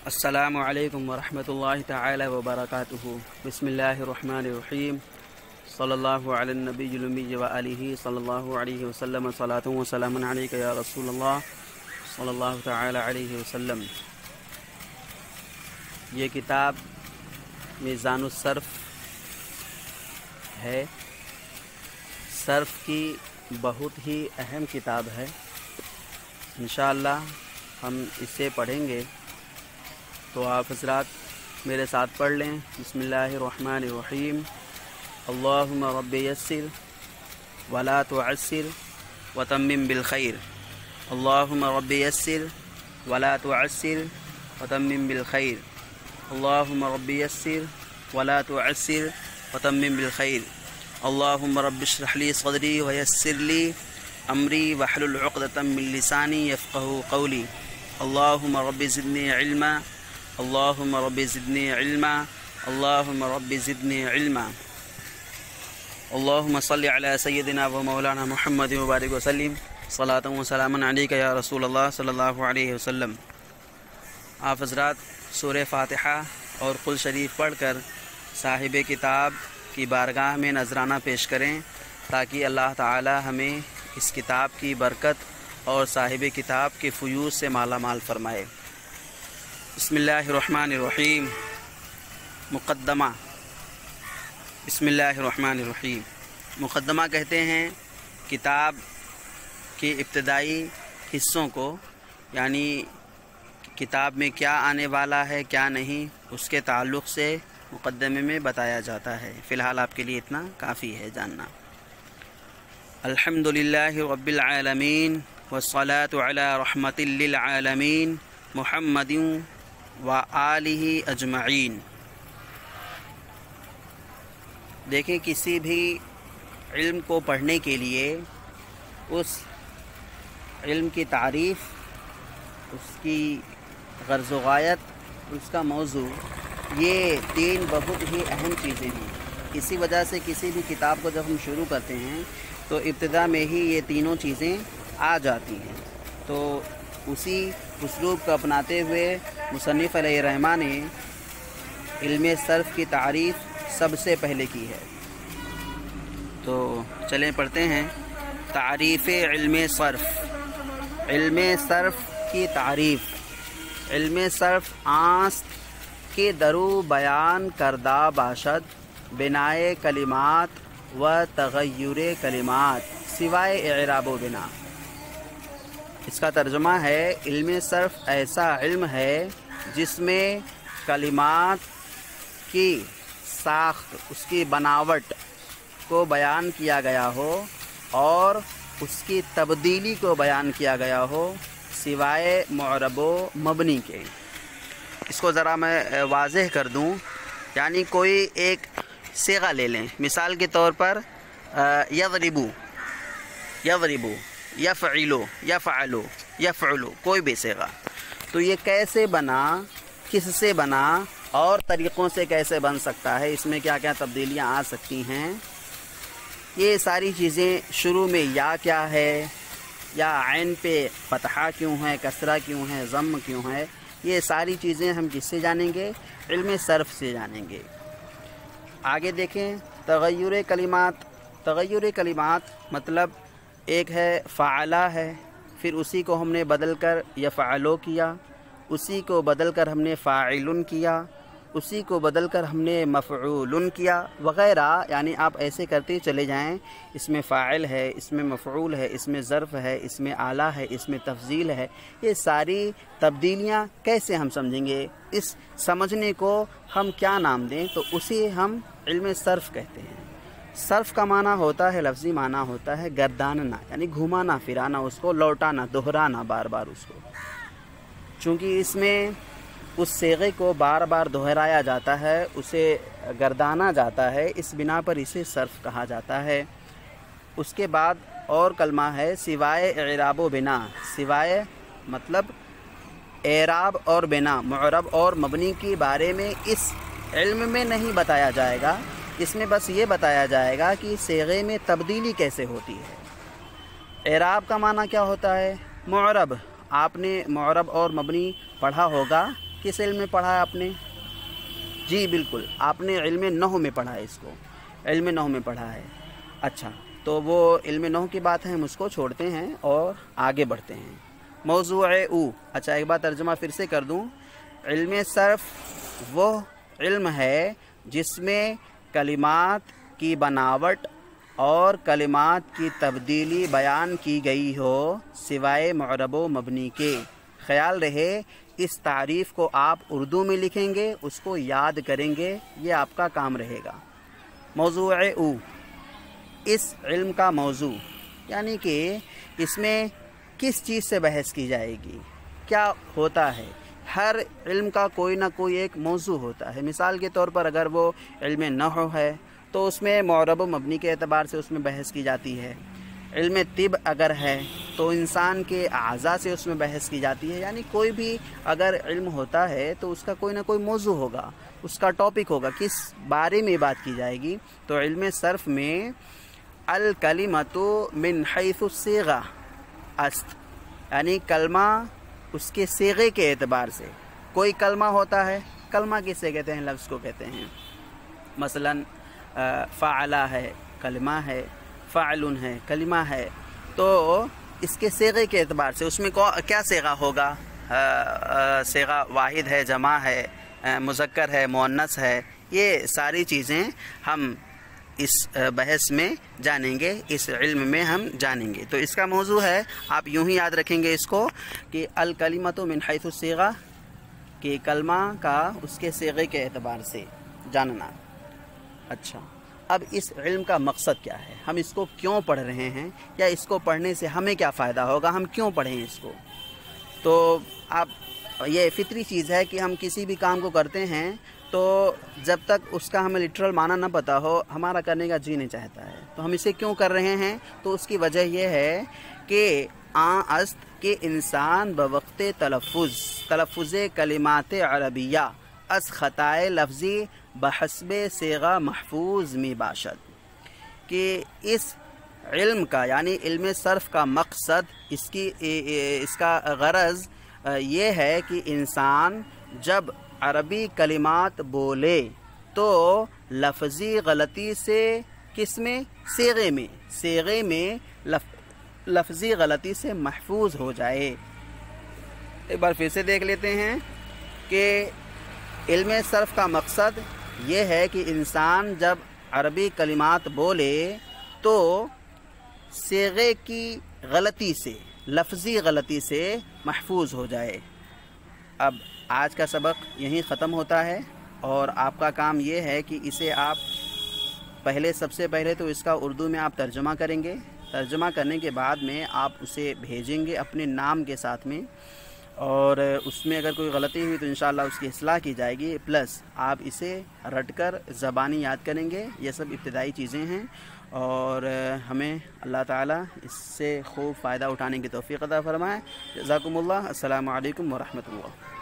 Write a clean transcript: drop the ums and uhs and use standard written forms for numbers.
السلام علیکم ورحمۃ اللہ تعالی وبرکاتہ۔ بسم اللہ الرحمن الرحیم۔ صلی اللہ علی النبی الامی و آلہ صلی اللہ علیہ وسلم، صلاۃ و سلام علیک یا رسول اللہ صلی اللہ تعالی علیہ وسلم۔ یہ کتاب میزان الصرف ہے۔ صرف کی بہت ہی اہم کتاب ہے۔ انشاءاللہ ہم اسے پڑھیں گے، تو آپ حضرات میرے ساتھ پڑھ لیں۔ بسم اللہ الرحمن الرحیم۔ اللہم رب یسر ولا تعسر وتمم بالخیر۔ اللہم رب یسر ولا تعسر وتمم بالخیر۔ اللہم رب یسر ولا تعسر وتمم بالخیر۔ اللہم رب اشرح لی صدری ویسر لی امری واحلل عقدۃ من لسانی یفقہوا قولی۔ اللہم رب زدنی علما، اللہم رب زدنی علما، اللہم رب زدنی علما۔ اللہم صلی علی سیدنا و مولانا محمد وبارک وسلم، صلاۃ و سلام علیک یا رسول اللہ صلی اللہ علیہ وسلم۔ آپ حضرات سورہ فاتحہ اور قل شریف پڑھ کر صاحب کتاب کی بارگاہ میں نذرانہ پیش کریں، تاکہ اللہ تعالی ہمیں اس کتاب کی برکت اور صاحب کتاب کے فیوض سے مالا مال فرمائے۔ بسم اللہ الرحمن الرحیم۔ مقدمہ۔ بسم اللہ الرحمن الرحیم۔ مقدمہ کہتے ہیں کتاب کے ابتدائی حصوں کو، یعنی کتاب میں کیا آنے والا ہے کیا نہیں، اس کے تعلق سے مقدمے میں بتایا جاتا ہے۔ فی الحال آپ کے لیے اتنا کافی ہے جاننا۔ الحمدللہ رب العالمین والصلاة علی رحمت للعالمین محمد وآلہ اجمعین۔ دیکھیں، کسی بھی علم کو پڑھنے کے لیے اس علم کی تعریف، اس کی غرض و غایت، اس کا موضوع، یہ تین بہت ہی اہم چیزیں ہیں۔ اسی وجہ سے کسی بھی کتاب کو جب ہم شروع کرتے ہیں تو ابتدا میں ہی یہ تینوں چیزیں آ جاتی ہیں۔ تو اسی اسلوب کو اپناتے ہوئے مصنف علیہ الرحمٰ نے علم صرف کی تعریف سب سے پہلے کی ہے۔ تو چلیں پڑھتے ہیں۔ تعریف علم صرف۔ علم صرف کی تعریف۔ علم صرف آنست کے درو بیان کردہ باشد، بنائے کلمات و تغیر کلمات سوائے اعراب و بنا۔ اس کا ترجمہ ہے، علم صرف ایسا علم ہے جس میں کلمات کی ساخت، اس کی بناوٹ کو بیان کیا گیا ہو اور اس کی تبدیلی کو بیان کیا گیا ہو، سوائے معرب و مبنی کے۔ اس کو ذرا میں واضح کر دوں، یعنی کوئی ایک صیغہ لے لیں، مثال کے طور پر یضربو، یضربو، یفعلو، یفعلو، یفعلو، کوئی بھی صیغہ۔ تو یہ کیسے بنا، کس سے بنا اور طریقوں سے کیسے بن سکتا ہے، اس میں کیا کیا تبدیلیاں آ سکتی ہیں، یہ ساری چیزیں، شروع میں یا کیا ہے، یا عین پہ فتحہ کیوں ہے، کسرہ کیوں ہے، ضم کیوں ہے، یہ ساری چیزیں ہم کس سے جانیں گے؟ علم صرف سے جانیں گے۔ آگے دیکھیں، تغیر کلمات۔ تغیر کلمات مطلب ایک ہے فعلہ ہے، پھر اسی کو ہم نے بدل کر یفعلو کیا، اسی کو بدل کر ہم نے فاعل کیا، اسی کو بدل کر ہم نے مفعول کیا وغیرہ، یعنی آپ ایسے کرتے چلے جائیں۔ اس میں فاعل ہے، اس میں مفعول ہے، اس میں ظرف ہے، اس میں آلہ ہے، اس میں تفضیل ہے۔ یہ ساری تبدیلیاں کیسے ہم سمجھیں گے؟ اس سمجھنے کو ہم کیا نام دیں؟ تو اسے ہم علم صرف کہتے ہیں۔ صرف کا معنی ہوتا ہے، لفظی معنی ہوتا ہے گرداننا، یعنی گھمانا پھرانا، اس کو لوٹانا، دہرانا بار بار اس کو۔ چونکہ اس میں اس صیغے کو بار بار دہرایا جاتا ہے، اسے گردانا جاتا ہے، اس بنا پر اسے صرف کہا جاتا ہے۔ اس کے بعد اور کلمہ ہے سوائے اعراب و بنا۔ سوائے مطلب اعراب اور بنا، معرب اور مبنی کے بارے میں اس علم میں نہیں بتایا جائے گا، اس میں بس یہ بتایا جائے گا کہ صیغے میں تبدیلی کیسے ہوتی ہے۔ اعراب کا معنی کیا ہوتا ہے؟ معرب۔ آپ نے معرب اور مبنی پڑھا ہوگا، کس علم میں پڑھا ہے آپ نے؟ جی بالکل، آپ نے علم نحو میں پڑھا ہے، اس کو علم نحو میں پڑھا ہے۔ اچھا، تو وہ علم نحو کی بات ہے، ہم اس کو چھوڑتے ہیں اور آگے بڑھتے ہیں۔ موضوع او، اچھا ایک بار ترجمہ پھر سے کر دوں۔ علم صرف وہ علم ہے جس میں کلمات کی بناوٹ اور کلمات کی تبدیلی بیان کی گئی ہو سوائے معرب و مبنی کے۔ خیال رہے اس تعریف کو آپ اردو میں لکھیں گے، اس کو یاد کریں گے، یہ آپ کا کام رہے گا۔ موضوع او، اس علم کا موضوع، یعنی کہ اس میں کس چیز سے بحث کی جائے گی، کیا ہوتا ہے۔ ہر علم کا کوئی نہ کوئی ایک موضوع ہوتا ہے۔ مثال کے طور پر اگر وہ علم نحو ہے تو اس میں معرب و مبنی کے اعتبار سے اس میں بحث کی جاتی ہے۔ علم طب اگر ہے تو انسان کے اعضاء سے اس میں بحث کی جاتی ہے۔ یعنی کوئی بھی اگر علم ہوتا ہے تو اس کا کوئی نہ کوئی موضوع ہوگا، اس کا ٹاپک ہوگا، کس بارے میں بات کی جائے گی۔ تو علم صرف میں الکلمۃ من حیث الصیغہ است، یعنی کلمہ اس کے صیغے کے اعتبار سے۔ کوئی کلمہ ہوتا ہے، کلمہ کسے کہتے ہیں؟ لفظ کو کہتے ہیں۔ مثلا فعلہ ہے، کلمہ ہے، فعل ہے، کلمہ ہے۔ تو اس کے صیغے کے اعتبار سے اس میں کیا صیغہ ہوگا؟ صیغہ واحد ہے، جمع ہے، مذکر ہے، مؤنث ہے۔ یہ ساری چیزیں ہم اس بحث میں جانیں گے، اس علم میں ہم جانیں گے۔ تو اس کا موضوع ہے، آپ یوں ہی یاد رکھیں گے اس کو کہ الکلمۃ من حیث الصیغہ، کہ کلمہ کا اس کے صیغے کے اعتبار سے جاننا۔ اچھا، اب اس علم کا مقصد کیا ہے؟ ہم اس کو کیوں پڑھ رہے ہیں، یا اس کو پڑھنے سے ہمیں کیا فائدہ ہوگا، ہم کیوں پڑھیں اس کو؟ تو اب یہ فطری چیز ہے کہ ہم کسی بھی کام کو کرتے ہیں تو جب تک اس کا ہمیں لٹرل معنی نہ پتہ ہو، ہمارا کرنے کا جی نہیں چاہتا ہے۔ تو ہم اسے کیوں کر رہے ہیں؟ تو اس کی وجہ یہ ہے کہ است کہ انسان بوقت تلفظ کلمات عربیہ از خطائے لفظی بحسب صیغہ محفوظ می باشد، کہ اس علم کا یعنی علم صرف کا مقصد، اس کا غرض یہ ہے کہ انسان جب عربی کلمات بولے تو لفظی غلطی سے، کس میں؟ صیغے میں لفظی غلطی سے محفوظ ہو جائے۔ ایک بار پھر سے دیکھ لیتے ہیں کہ علم صرف کا مقصد یہ ہے کہ انسان جب عربی کلمات بولے تو صیغے کی غلطی سے، لفظی غلطی سے محفوظ ہو جائے۔ اب آج کا سبق یہیں ختم ہوتا ہے، اور آپ کا کام یہ ہے کہ اسے آپ سب سے پہلے تو اس کا اردو میں آپ ترجمہ کریں گے۔ ترجمہ کرنے کے بعد میں آپ اسے بھیجیں گے اپنے نام کے ساتھ میں، اور اس میں اگر کوئی غلطی ہوئی تو انشاءاللہ اس کی اصلاح کی جائے گی، پلس آپ اسے رٹ کر زبانی یاد کریں گے۔ یہ سب ابتدائی چیزیں ہیں، اور ہمیں اللہ تعالیٰ اس سے خوب فائدہ اٹھانے کی توفیق عطا فرمائے۔ جزاکم اللہ۔ السلام علیکم ورحمۃ اللہ۔